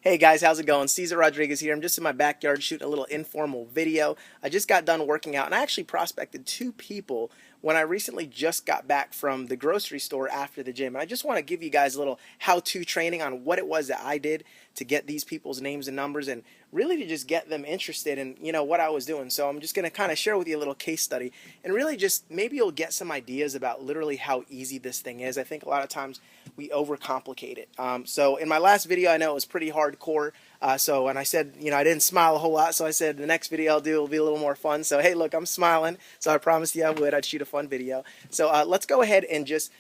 Hey guys, how's it going? Cesar Rodriguez here. I'm just in my backyard shooting a little informal video. I just got done working out and I actually prospected two people when I recently just got back from the grocery store after the gym. And I just want to give you guys a little how-to training on what it was that I did to get these people's names and numbers and really to just get them interested in, what I was doing. So I'm just going to kind of share with you a little case study and really just maybe you'll get some ideas about literally how easy this thing is. I think a lot of times we overcomplicate it. So in my last video, I know it was pretty hardcore. And I said, I didn't smile a whole lot. So I said the next video I'll do will be a little more fun. So, hey, look, I'm smiling. So I promised you I'd shoot a fun video. So let's go ahead and just,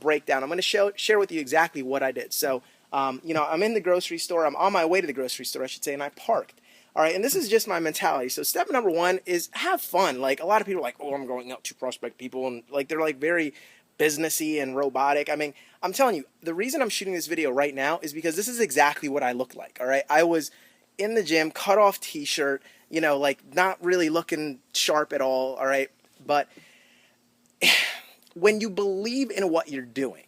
break down. I'm going to share with you exactly what I did. So, I'm in the grocery store. I'm on my way to the grocery store, I should say, and I parked. All right, and this is just my mentality. So step number one is have fun. Like a lot of people are like, oh, I'm going out to prospect people, and like they're like very businessy and robotic. I mean, I'm telling you, the reason I'm shooting this video right now is because this is exactly what I look like. All right, I was in the gym, cut off t-shirt, like not really looking sharp at all. All right, but when you believe in what you're doing,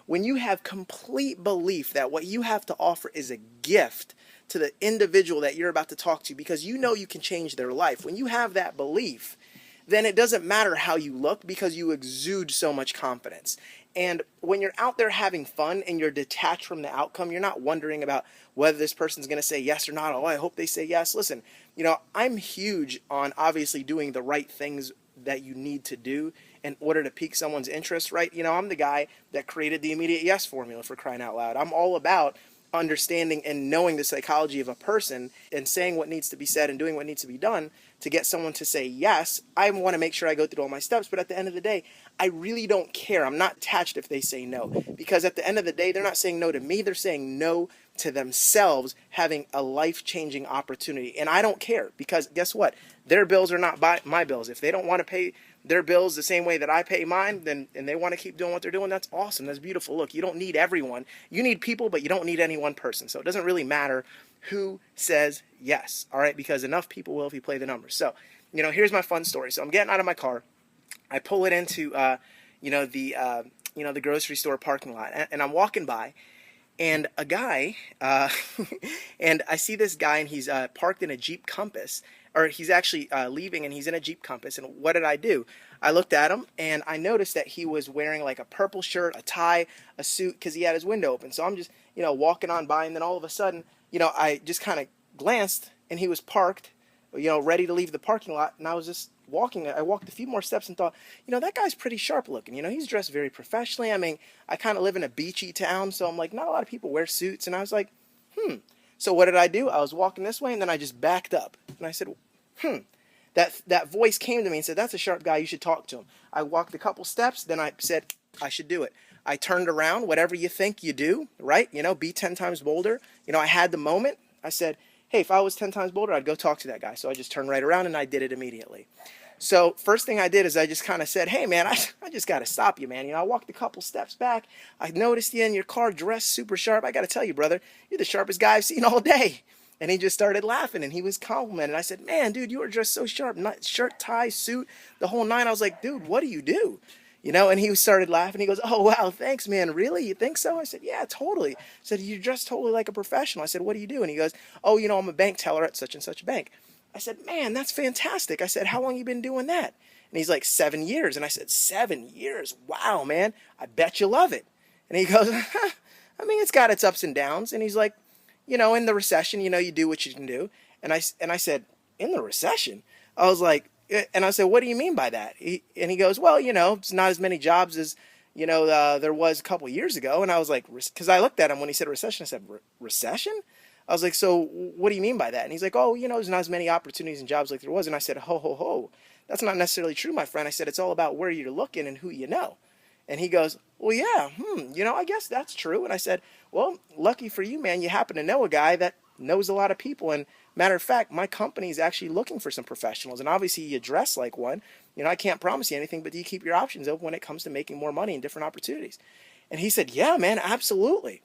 when you have complete belief that what you have to offer is a gift to the individual that you're about to talk to because you know you can change their life, when you have that belief, then it doesn't matter how you look because you exude so much confidence. And when you're out there having fun and you're detached from the outcome, you're not wondering about whether this person's going to say yes or not. Oh, I hope they say yes. Listen, I'm huge on obviously doing the right things that you need to do in order to pique someone's interest, right? I'm the guy that created the immediate yes formula, for crying out loud. I'm all about understanding and knowing the psychology of a person and saying what needs to be said and doing what needs to be done to get someone to say yes. I want to make sure I go through all my steps, but at the end of the day, I really don't care. I'm not attached if they say no, because at the end of the day, they're not saying no to me. They're saying no to themselves having a life-changing opportunity. And I don't care because guess what? Their bills are not my bills. If they don't want to pay their bills the same way that I pay mine, then and they want to keep doing what they're doing, that's awesome. That's beautiful. Look, you don't need everyone. You need people, but you don't need any one person. So it doesn't really matter who says yes, all right? Because enough people will if you play the numbers. So, here's my fun story. So I'm getting out of my car. I pull it into, the grocery store parking lot, and I'm walking by, and a guy, and I see this guy, and he's parked in a Jeep Compass, or he's actually leaving, and he's in a Jeep Compass. And what did I do? I looked at him, and I noticed that he was wearing like a purple shirt, a tie, a suit, because he had his window open. So I'm just, walking on by, and then all of a sudden, I just kind of glanced, and he was parked, ready to leave the parking lot, and I was just walking. I walked a few more steps and thought, that guy's pretty sharp looking. He's dressed very professionally. I mean, I kind of live in a beachy town, so I'm like, not a lot of people wear suits. And I was like, So what did I do? I was walking this way, and then I just backed up. And I said, That voice came to me and said, that's a sharp guy. You should talk to him. I walked a couple steps. Then I said, I should do it. I turned around. Whatever you think you do, right? Be 10 times bolder. I had the moment. I said, hey, if I was 10 times bolder, I'd go talk to that guy. So I just turned right around and I did it immediately. So first thing I did is I just kind of said, hey, man, I just got to stop you, man. I walked a couple steps back. I noticed you in your car dressed super sharp. I got to tell you, brother, you're the sharpest guy I've seen all day. And he just started laughing and he was complimenting. I said, man, dude, you were dressed so sharp. Shirt, tie, suit, the whole nine. I was like, dude, what do you do? And he started laughing. He goes, oh, wow, thanks, man. Really? You think so? I said, yeah, totally. I said, you're dressed totally like a professional. I said, what do you do? And he goes, oh, I'm a bank teller at such and such a bank. I said, man, that's fantastic. I said, how long you been doing that? And he's like, 7 years. And I said, 7 years? Wow, man. I bet you love it. And he goes, I mean, it's got its ups and downs. And he's like, in the recession, you do what you can do. And I said, in the recession? I was like, and I said, what do you mean by that? And he goes, well, it's not as many jobs as, there was a couple years ago. And I was like, because I looked at him when he said recession, I said, recession? I was like, so what do you mean by that? And he's like, oh, there's not as many opportunities and jobs like there was. And I said, ho, ho, ho. That's not necessarily true, my friend. I said, it's all about where you're looking and who you know. And he goes, well, yeah, I guess that's true. And I said, well, lucky for you, man, you happen to know a guy that knows a lot of people. And matter of fact, my company is actually looking for some professionals. And obviously you dress like one. I can't promise you anything, but do you keep your options open when it comes to making more money and different opportunities? And he said, yeah, man, absolutely.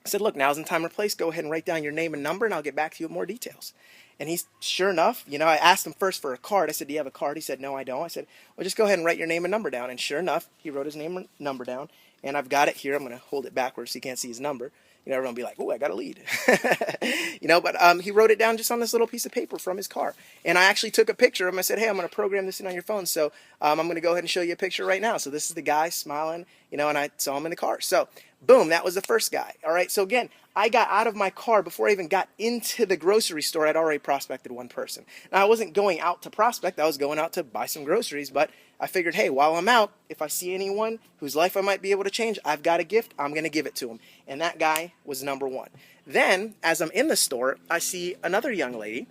I said, look, now's the time and place. Go ahead and write down your name and number, and I'll get back to you with more details. And he's, sure enough, I asked him first for a card. I said, do you have a card? He said, no, I don't. I said, well, just go ahead and write your name and number down. And sure enough, he wrote his name and number down. And I've got it here. I'm going to hold it backwards so you can't see his number. everyone would be like, oh, I got a lead. But he wrote it down just on this little piece of paper from his car. And I actually took a picture of him. I said, hey, I'm going to program this in on your phone. So I'm going to go ahead and show you a picture right now. So this is the guy smiling, and I saw him in the car. So boom, that was the first guy. All right. So again, I got out of my car before I even got into the grocery store. I'd already prospected one person. Now, I wasn't going out to prospect. I was going out to buy some groceries. But I figured, hey, while I'm out, if I see anyone whose life I might be able to change, I've got a gift. I'm going to give it to him. And that guy was number one. Then, as I'm in the store, I see another young lady.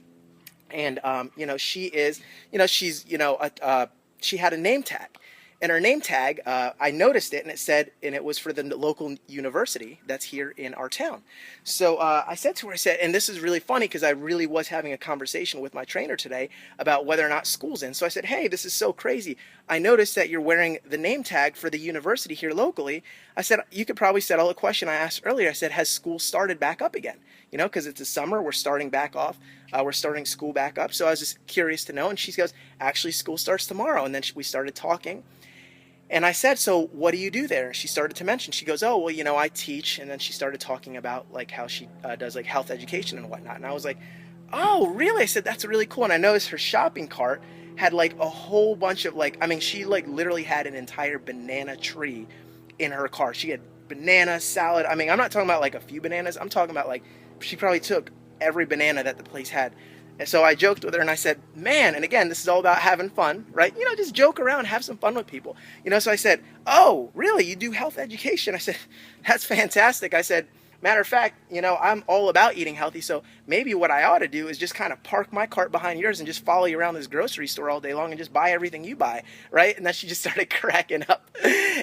And, she is, she had a name tag. And her name tag, I noticed it, and it was for the local university that's here in our town. So I said to her, and this is really funny because I really was having a conversation with my trainer today about whether or not school's in. So I said, hey, this is so crazy. I noticed that you're wearing the name tag for the university here locally. I said, you could probably settle a question I asked earlier. I said, has school started back up again? Because it's the summer, we're starting back off. We're starting school back up. So I was just curious to know. And she goes, actually, school starts tomorrow. And then we started talking. And I said, so what do you do there? And she started to mention, she goes, oh, well, I teach. And then she started talking about like how she does like health education and whatnot. And I was like, oh, really? I said, that's really cool. And I noticed her shopping cart had like a whole bunch of she like literally had an entire banana tree in her cart. She had banana salad. I'm not talking about like a few bananas. I'm talking about like she probably took every banana that the place had. And so I joked with her and I said, man, and again, this is all about having fun, right? Just joke around, have some fun with people. So I said, oh, really? You do health education? I said, that's fantastic. I said, matter of fact, I'm all about eating healthy. So maybe what I ought to do is just kind of park my cart behind yours and just follow you around this grocery store all day long and just buy everything you buy, right? And then she just started cracking up.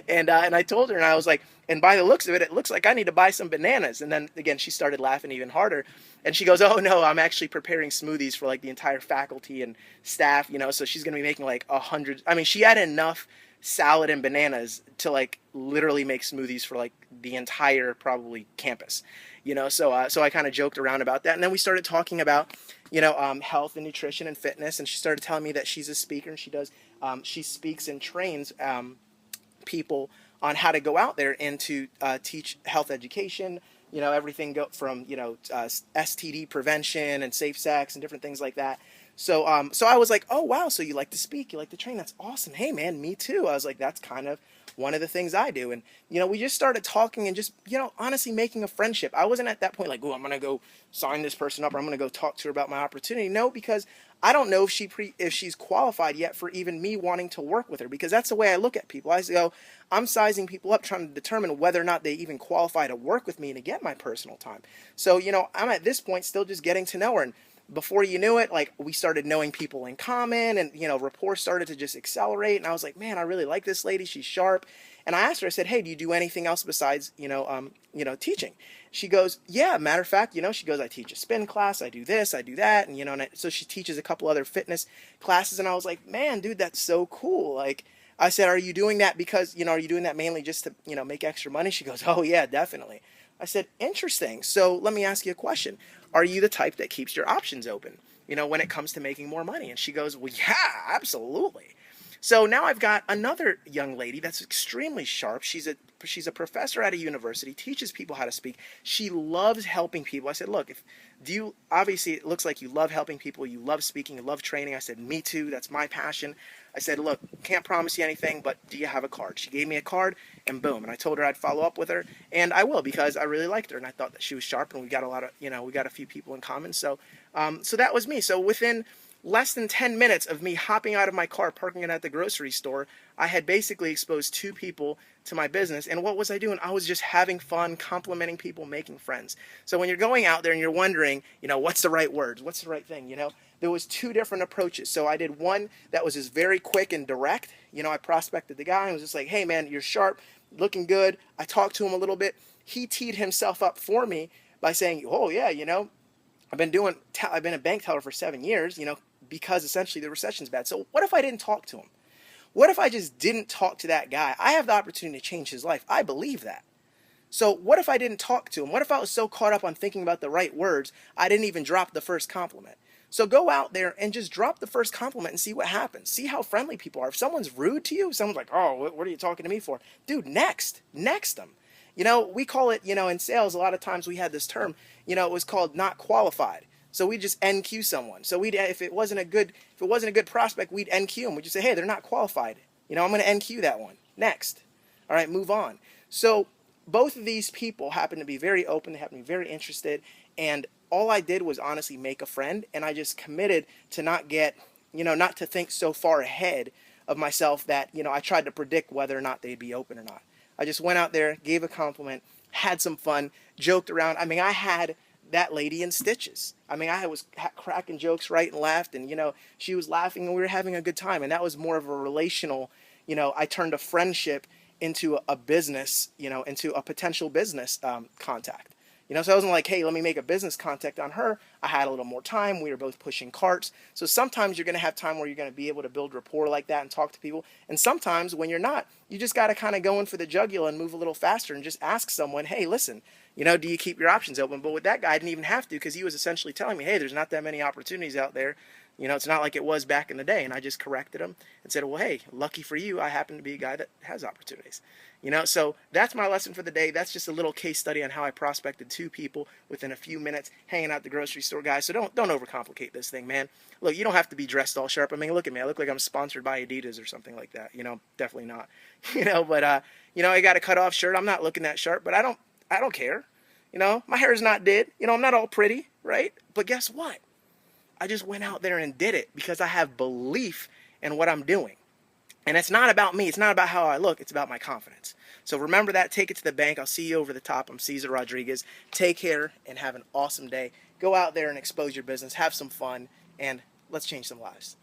And I told her, and I was like, and by the looks of it, it looks like I need to buy some bananas. And then again, she started laughing even harder. And she goes, oh no, I'm actually preparing smoothies for like the entire faculty and staff, so she's going to be making like 100. She had enough salad and bananas to like literally make smoothies for like the entire probably campus, so I kind of joked around about that. And then we started talking about, health and nutrition and fitness. And she started telling me that she's a speaker and she speaks and trains people on how to go out there and to teach health education, everything from, STD prevention and safe sex and different things like that. So I was like, oh, wow, so you like to speak, you like to train. That's awesome. Hey, man, me too. I was like, that's kind of one of the things I do. And, we just started talking and just, honestly making a friendship. I wasn't at that point like, oh, I'm going to go sign this person up or I'm going to go talk to her about my opportunity. No, because I don't know if she's qualified yet for even me wanting to work with her, because that's the way I look at people. I go, I'm sizing people up, trying to determine whether or not they even qualify to work with me and to get my personal time. So, I'm at this point still just getting to know her. And before you knew it, like we started knowing people in common and, rapport started to just accelerate. And I was like, man, I really like this lady. She's sharp. And I asked her, I said, hey, do you do anything else besides, teaching? She goes, yeah, matter of fact, she goes, I teach a spin class. I do this, I do that. And, so she teaches a couple other fitness classes. And I was like, man, dude, that's so cool. Like, I said, are you doing that because, are you doing that mainly just to, make extra money? She goes, oh yeah, definitely. I said, interesting. So let me ask you a question. Are you the type that keeps your options open, when it comes to making more money? And she goes, well, yeah, absolutely. So now I've got another young lady that's extremely sharp. She's a professor at a university, teaches people how to speak. She loves helping people. I said, look, obviously it looks like you love helping people, you love speaking, you love training. I said, me too, that's my passion. I said, look, can't promise you anything, but do you have a card? She gave me a card, and boom. And I told her I'd follow up with her, and I will, because I really liked her, and I thought that she was sharp, and we got a few people in common. So that was me. So within less than 10 minutes of me hopping out of my car, parking it at the grocery store, I had basically exposed 2 people to my business. And what was I doing? I was just having fun, complimenting people, making friends. So when you're going out there and you're wondering, what's the right words? What's the right thing? There was 2 different approaches. So I did one that was just very quick and direct. I prospected the guy and was just like, hey man, you're sharp, looking good. I talked to him a little bit. He teed himself up for me by saying, oh yeah, I've been a bank teller for 7 years, because essentially the recession's bad. So what if I didn't talk to him? What if I just didn't talk to that guy? I have the opportunity to change his life. I believe that. So what if I didn't talk to him? What if I was so caught up on thinking about the right words, I didn't even drop the first compliment? So go out there and just drop the first compliment and see what happens. See how friendly people are. If someone's rude to you, someone's like, oh, what are you talking to me for? Dude, next them. We call it, in sales, a lot of times we had this term, it was called not qualified. So we just NQ someone. So we'd, if it wasn't a good prospect, we'd NQ them. We'd just say, hey, they're not qualified. I'm going to NQ that one. Next. All right, move on. So both of these people happen to be very open. They happen to be very interested. And all I did was honestly make a friend. And I just committed to not get, not to think so far ahead of myself that, I tried to predict whether or not they'd be open or not. I just went out there, gave a compliment, had some fun, joked around. I mean, I had that lady in stitches. I mean, I was cracking jokes right and left, and she was laughing, and we were having a good time. And that was more of a relational. I turned a friendship into a business, into a potential business contact. So I wasn't like, hey, let me make a business contact on her. I had a little more time. We were both pushing carts. So sometimes you're going to have time where you're going to be able to build rapport like that and talk to people. And sometimes when you're not, you just got to kind of go in for the jugular and move a little faster and just ask someone, hey, listen, do you keep your options open? But with that guy, I didn't even have to, because he was essentially telling me, hey, there's not that many opportunities out there. It's not like it was back in the day. And I just corrected him and said, well, hey, lucky for you, I happen to be a guy that has opportunities. So that's my lesson for the day. That's just a little case study on how I prospected 2 people within a few minutes, hanging out at the grocery store, guys. So don't overcomplicate this thing, man. Look, you don't have to be dressed all sharp. I mean, look at me. I look like I'm sponsored by Adidas or something like that. Definitely not. But I got a cut off shirt. I'm not looking that sharp, but I don't care. My hair is not did. I'm not all pretty, right? But guess what? I just went out there and did it because I have belief in what I'm doing. And it's not about me. It's not about how I look. It's about my confidence. So remember that. Take it to the bank. I'll see you over the top. I'm Cesar Rodriguez. Take care and have an awesome day. Go out there and expose your business. Have some fun. And let's change some lives.